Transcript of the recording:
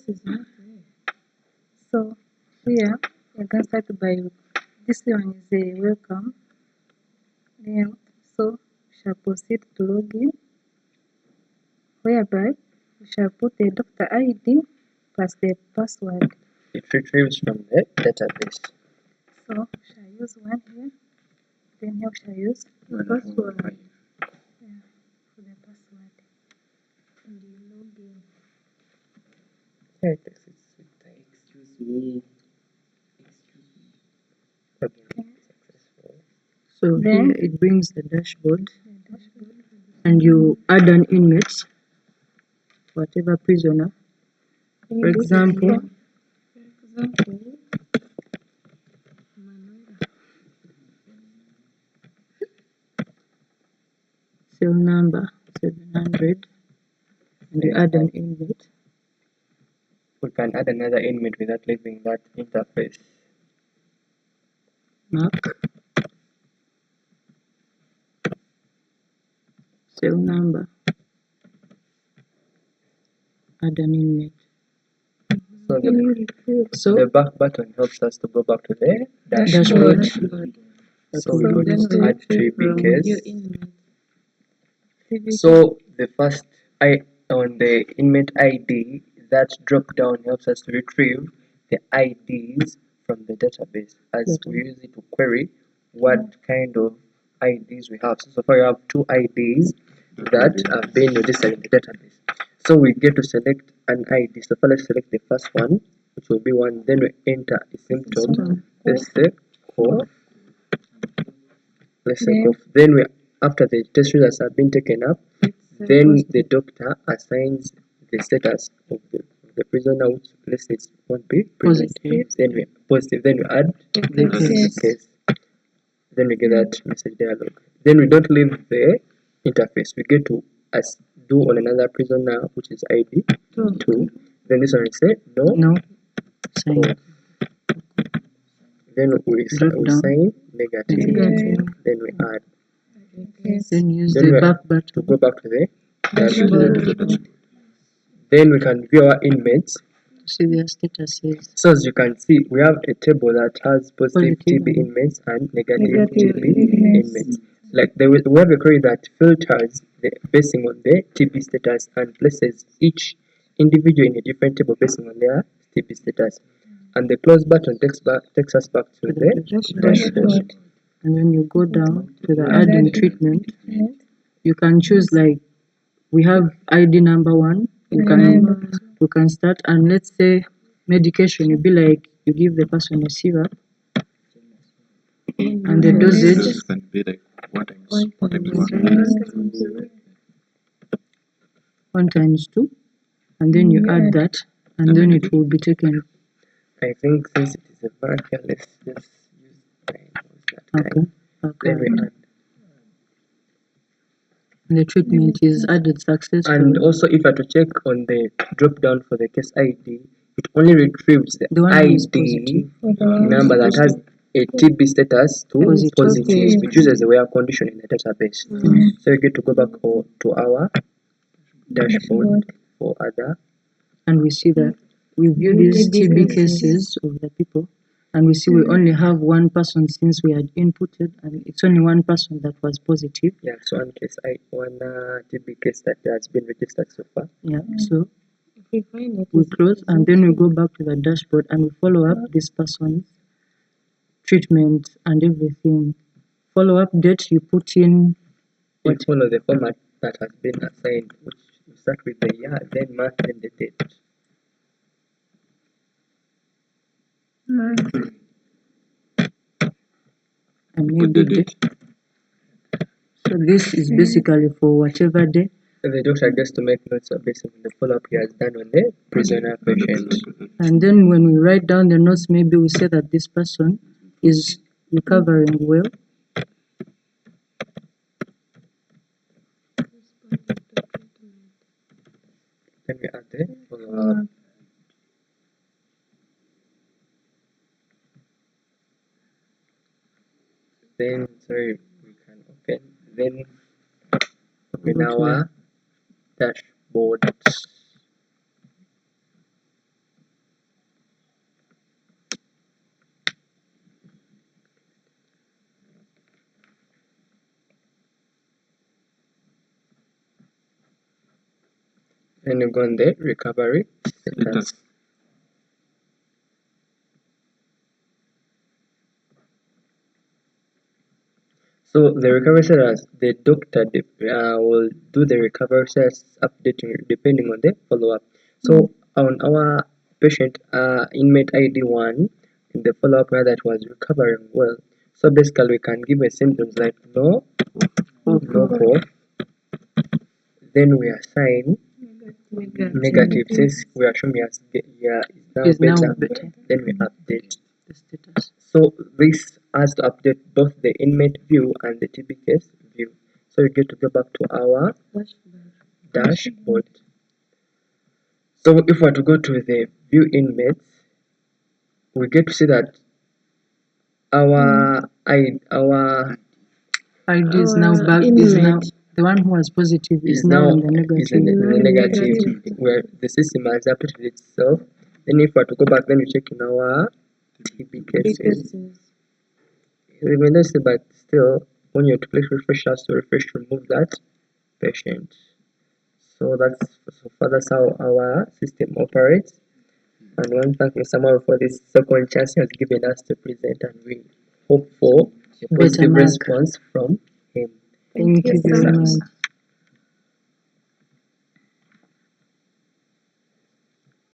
is not there. So here you can start by this one is a welcome layout. So we shall proceed to login, whereby we shall put the doctor ID plus the password. It retrieves from the database. So we shall use one here, then here we shall use the password. Yeah, for the password. And you log in. Yeah, it takes its sweet time. Excuse me. Okay, successful. So Then- here it brings the dashboard, The dashboard. and you add an inmate, whatever prisoner. For example, cell number 700, and you add an inmate. We can add another inmate without leaving that interface. Mark, cell number, add an inmate. So So the back button helps us to go back to the dashboard. dashboard. So Okay, we go then to we add retrieve from TB your case. So the first on the inmate ID, that drop down helps us to retrieve the IDs from the database as we use it to query what kind of IDs we have. So far, you have two IDs that have been registered in the database. So we get to select an ID. So far, let's select the first one, which will be one. Then we enter a symptom. Let's say cough. Let's say cough. Then we, after the test results have been taken up, then the doctor assigns the status of the prisoner, which let's say it won't be Positive. Then we positive. Then we add the case. Then we get that message dialog. Then we don't leave the interface. We get to do on another prisoner, which is ID 2. Then this one we say no. No. Sign. Code. Then we Drop down. sign negative. Negative. Then we add. Then use Then the we back to button. go back to the dashboard. Then we can view our inmates. See their statuses. So as you can see, we have a table that has positive Positive. TB inmates and negative Negative TB inmates. inmates. Like we have a query that filters based on the TB status and places each individual in a different table based on their TB status. And the close button takes us back to the dashboard. And then you go down to the add-in treatment. You can choose, like, we have ID number 1. We can start, and let's say medication. You'd be like, you give the person a syrup, and the dosage This can be like 1 times 2, and then you add that, and then it will be taken. I think since it is a marker, let's just use that Okay. Then we add. The treatment is added successfully. And also, if I to check on the drop down for the case ID, it only retrieves the The one who is ID positive. number that has a TB status to Positive. positive, which uses the wear condition in the database. So we get to go back to our dashboard for other. And we see that we view these TB cases of the people, and we see we only have one person since we had inputted, and it's only one person that was positive. Yeah, so one TB case that has been registered so far. Yeah, so we close, and then we go back to the dashboard, and we follow up this person's treatment and everything. Follow up date, you put in We follow the format that has been assigned, which we start with the year, then month, then the date. and maybe date. So this is basically for whatever day. The doctor gets to make notes based on the follow-up he has done on the prisoner patient. And then when we write down the notes, maybe we say that this person is recovering well. Then we add the follow-up. Then, sorry, we can then open our dashboard. Then you go on the recovery status. So the recovery status, the doctor will do the recovery status updating depending on the follow-up. So on our patient, inmate ID1, in the follow-up where that was recovering well. So basically we can give a symptoms like no cough. Then we assign negative since we assume Is now better. better. Then we update. The status. So this has to update both the inmate view and the TB case view. So you get to go back to our dashboard. So if we are to go to the view inmates, we get to see that our ID is now back. Is now the one who was positive is now in the negative. where the system has updated itself. Then if we are to go back, then we check in our TB cases. We may not see, but still, when you click refresh, has to refresh to remove that patient. So that's how our system operates. And one thank you Samuel for this second chance he has given us to present, and we hope for a positive Better mark. response from him. Thank you Yes, very sir. much.